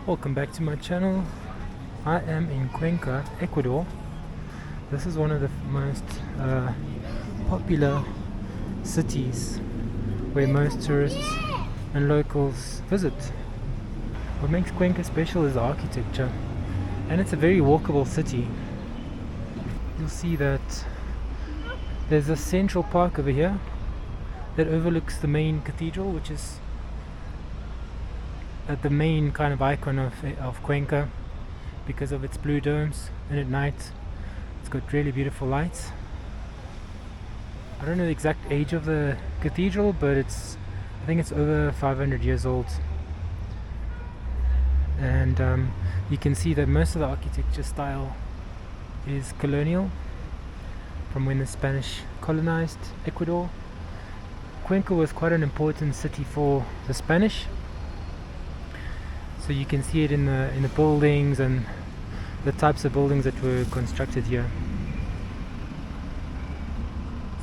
Welcome back to my channel. I am in Cuenca, Ecuador. This is one of the most popular cities where most tourists and locals visit. What makes Cuenca special is the architecture, and it's a very walkable city. You'll see that there's a central park over here that overlooks the main cathedral, which is the main kind of icon of Cuenca because of its blue domes, and at night it's got really beautiful lights. I don't know the exact age of the cathedral, but I think it's over 500 years old, and you can see that most of the architecture style is colonial from when the Spanish colonized Ecuador. Cuenca was quite an important city for the Spanish, so you can see it in the buildings and the types of buildings that were constructed here.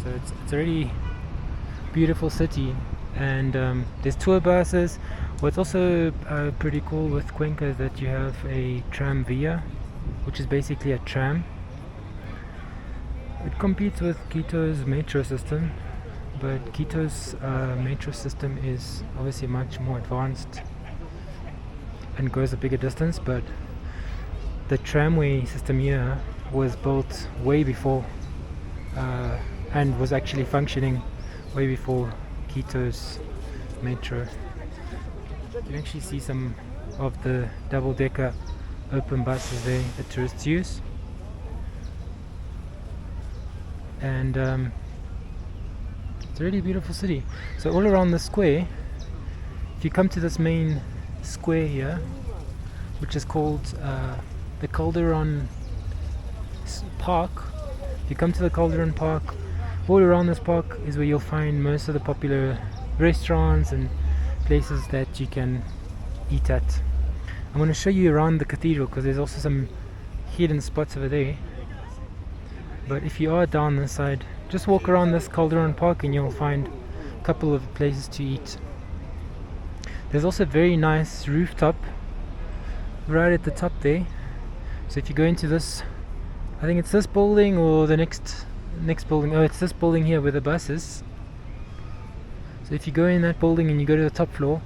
So it's a really beautiful city, and there's tour buses. What's also pretty cool with Cuenca is that you have a tram via, which is basically a tram. It competes with Quito's metro system, but Quito's metro system is obviously much more advanced and goes a bigger distance, but the tramway system here was built way before and was actually functioning way before Quito's metro. You can actually see some of the double-decker open buses there that tourists use, and it's a really beautiful city. So all around the square, if you come to this main square here, which is called the Calderon Park, if you come to the Calderon Park, all around this park is where you'll find most of the popular restaurants and places that you can eat at. I'm going to show you around the cathedral because there's also some hidden spots over there, but if you are down this side, just walk around this Calderon Park and you'll find a couple of places to eat. There's also a very nice rooftop right at the top there. So if you go into this, I think it's this building or the next building. Oh, it's this building here where the bus is. So if you go in that building and you go to the top floor,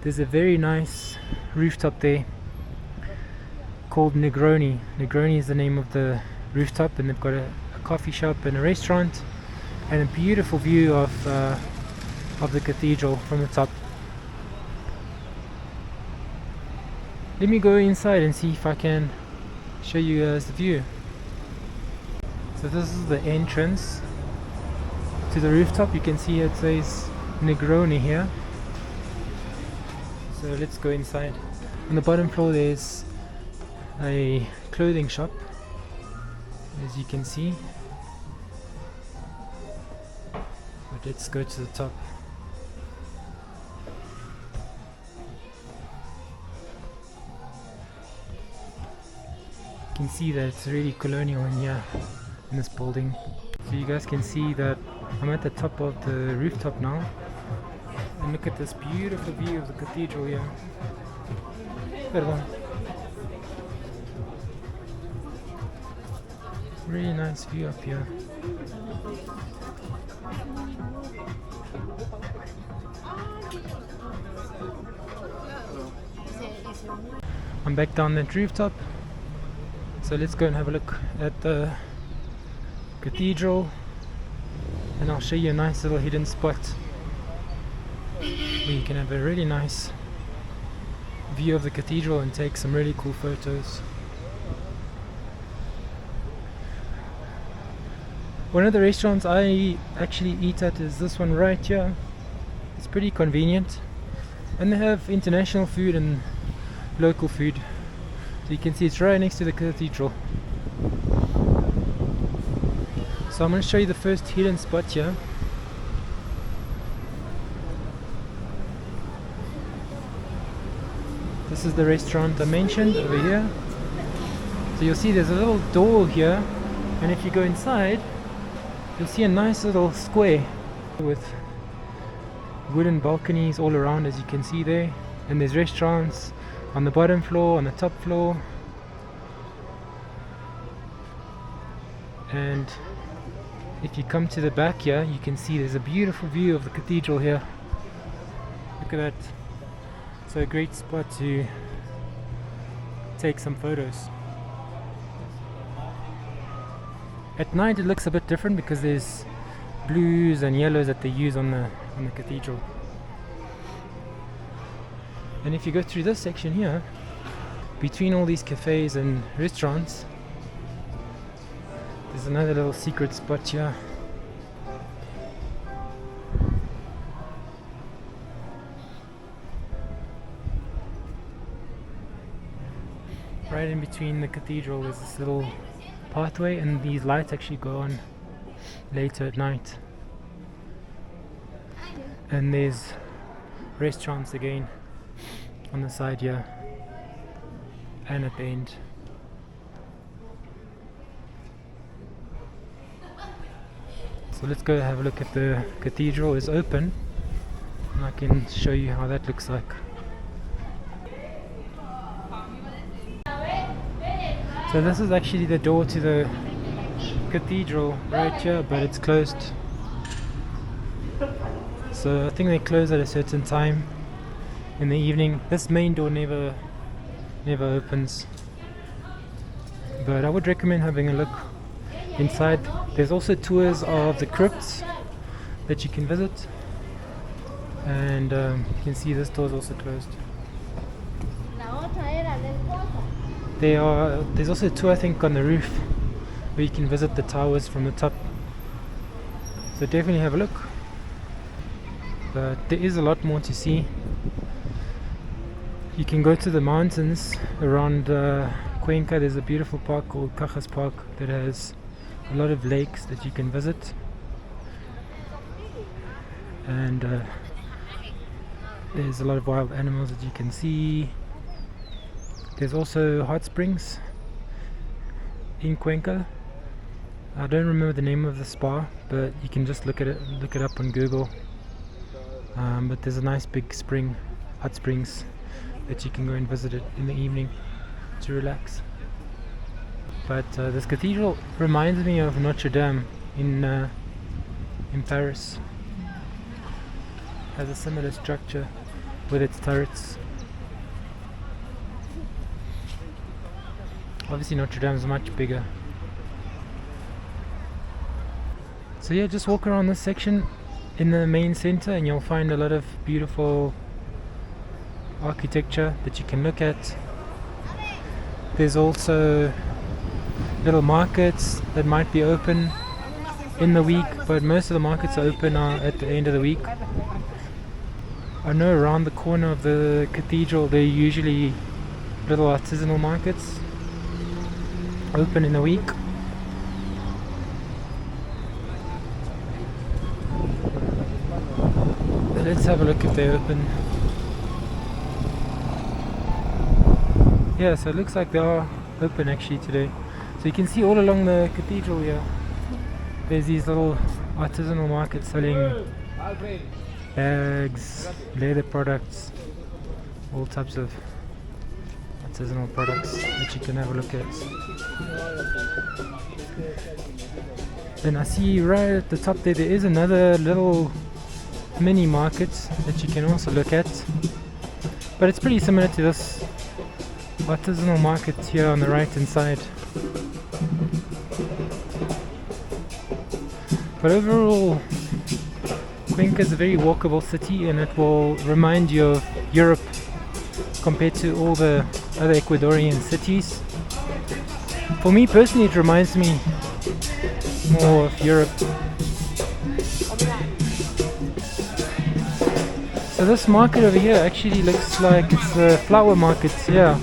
there's a very nice rooftop there called Negroni. Negroni is the name of the rooftop, and they've got a coffee shop and a restaurant and a beautiful view of the cathedral from the top. Let me go inside and see if I can show you guys the view. So this is the entrance to the rooftop. You can see it says Negroni here. So let's go inside. On the bottom floor there's a clothing shop, as you can see. But let's go to the top. You can see that it's really colonial in here, in this building. So you guys can see that I'm at the top of the rooftop now, and look at this beautiful view of the cathedral here. Really nice view up here. I'm back down that rooftop. So let's go and have a look at the cathedral, and I'll show you a nice little hidden spot where you can have a really nice view of the cathedral and take some really cool photos. One of the restaurants I actually eat at is this one right here. It's pretty convenient, and they have international food and local food. So you can see it's right next to the cathedral. So I'm going to show you the first hidden spot here. This is the restaurant I mentioned over here. So you'll see there's a little door here, and if you go inside, you'll see a nice little square with wooden balconies all around, as you can see there, and there's restaurants on the bottom floor, on the top floor, and if you come to the back here, you can see there's a beautiful view of the cathedral here. Look at that. So a great spot to take some photos. At night it looks a bit different because there's blues and yellows that they use on the cathedral. And if you go through this section here, between all these cafes and restaurants, there's another little secret spot here. Right in between the cathedral there's this little pathway, and these lights actually go on later at night. And there's restaurants again on the side here and at the end. So let's go have a look at the cathedral. It's open and I can show you how that looks like. So this is actually the door to the cathedral right here, but it's closed. So I think they close at a certain time in the evening. This main door never opens, but I would recommend having a look inside. There's also tours of the crypts that you can visit, and you can see this door is also closed. There's also a tour, I think, on the roof where you can visit the towers from the top. So definitely have a look. But there is a lot more to see. You can go to the mountains around Cuenca. There's a beautiful park called Cajas Park that has a lot of lakes that you can visit. And there's a lot of wild animals that you can see. There's also hot springs in Cuenca. I don't remember the name of the spa, but you can just look it up on Google. But there's a nice big hot springs that you can go and visit it in the evening to relax. But this cathedral reminds me of Notre Dame in Paris. Has a similar structure with its turrets. Obviously Notre Dame is much bigger. So yeah, just walk around this section in the main center and you'll find a lot of beautiful architecture that you can look at. There's also little markets that might be open in the week, but most of the markets are open at the end of the week. I know around the corner of the cathedral there are usually little artisanal markets open in the week. Let's have a look if they're open. Yeah, so it looks like they are open actually today. So you can see all along the cathedral here, there's these little artisanal markets selling bags, leather products, all types of artisanal products that you can have a look at. Then I see right at the top there is another little mini market that you can also look at, but it's pretty similar to this artisanal market here on the right hand side. But overall, Cuenca is a very walkable city and it will remind you of Europe compared to all the other Ecuadorian cities. For me personally, it reminds me more of Europe. So this market over here actually looks like it's a flower market, yeah.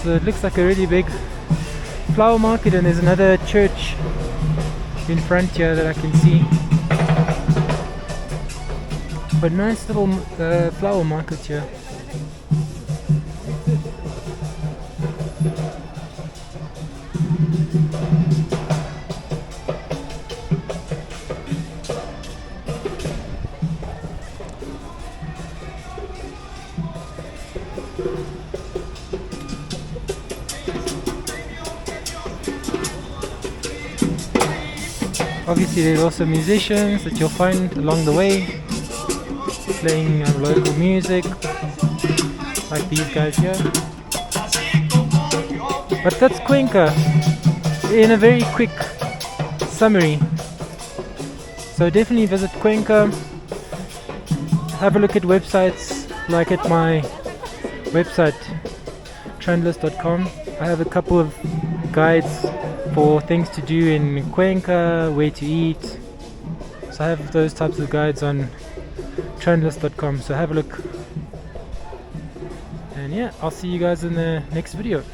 So it looks like a really big flower market, and there's another church in front here that I can see. But nice little flower market here. Obviously there's also musicians that you'll find along the way playing local music, like these guys here. But that's Cuenca in a very quick summary. So definitely visit Cuenca, have a look at websites like at my website trundless.com. I have a couple of guides for things to do in Cuenca, where to eat. So I have those types of guides on trundless.com, so have a look. And yeah, I'll see you guys in the next video.